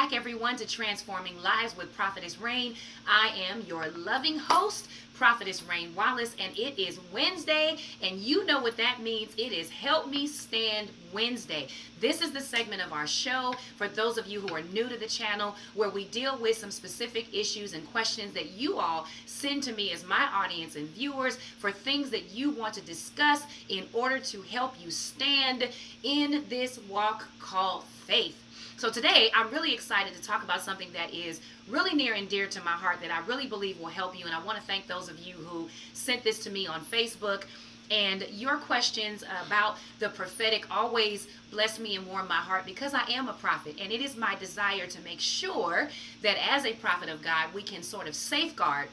back, everyone, to Transforming Lives with Prophetess Rein. I am your loving host, Prophetess Rein Wallace, and it is Wednesday, and you know what that means. It is Help Me Stand Wednesday. This is the segment of our show, for those of you who are new to the channel, where we deal with some specific issues and questions that you all send to me as my audience and viewers for things that you want to discuss in order to help you stand in this walk called faith. So today, I'm really excited to talk about something that is really near and dear to my heart that I really believe will help you. And I want to thank those of you who sent this to me on Facebook. And your questions about the prophetic always bless me and warm my heart, because I am a prophet. And it is my desire to make sure that as a prophet of God, we can sort of safeguard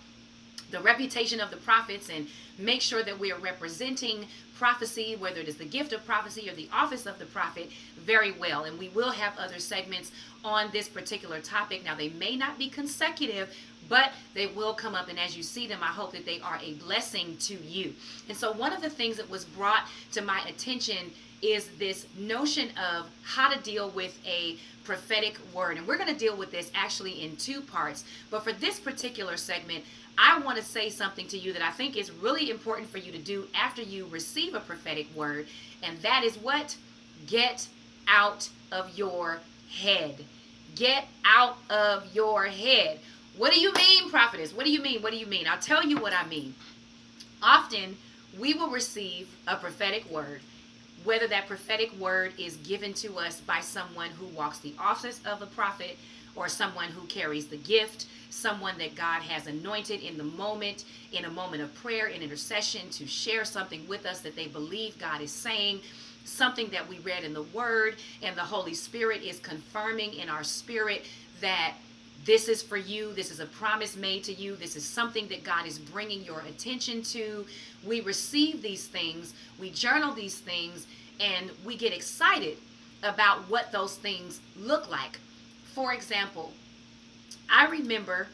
the reputation of the prophets and make sure that we are representing prophecy, whether it is the gift of prophecy or the office of the prophet, very well. And we will have other segments on this particular topic. Now, they may not be consecutive, but they will come up, and as you see them, I hope that they are a blessing to you. And so one of the things that was brought to my attention is this notion of how to deal with a prophetic word. And we're going to deal with this actually in two parts. But for this particular segment, I want to say something to you that I think is really important for you to do after you receive a prophetic word. And that is what? Get out of your head. Get out of your head. What do you mean, prophetess? What do you mean? What do you mean? I'll tell you what I mean. Often, we will receive a prophetic word, whether that prophetic word is given to us by someone who walks the office of a prophet, or someone who carries the gift, someone that God has anointed in the moment, in a moment of prayer and intercession, to share something with us that they believe God is saying, something that we read in the Word, and the Holy Spirit is confirming in our spirit that this is for you. This is a promise made to you. This is something that God is bringing your attention to. We receive these things, we journal these things, and we get excited about what those things look like. For example, I remember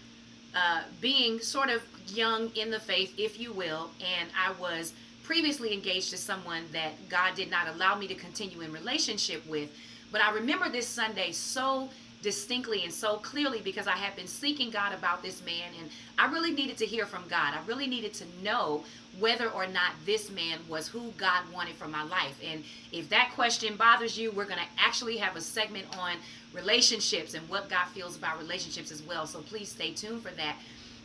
being sort of young in the faith, if you will, and I was previously engaged to someone that God did not allow me to continue in relationship with. But I remember this Sunday so distinctly and so clearly, because I had been seeking God about this man, and I really needed to hear from God. I really needed to know whether or not this man was who God wanted for my life. And if that question bothers you, we're going to actually have a segment on relationships and what God feels about relationships as well. So please stay tuned for that.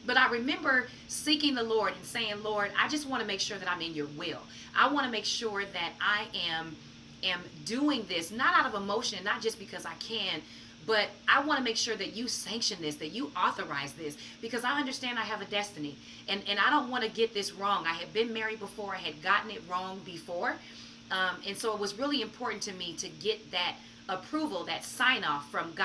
But I remember seeking the Lord and saying, Lord, I just want to make sure that I'm in your will. I want to make sure that I am doing this, not out of emotion, not just because I can, but I want to make sure that you sanction this, that you authorize this, because I understand I have a destiny. And I don't want to get this wrong. I had been married before. I had gotten it wrong before. And so it was really important to me to get that approval, that sign off from God.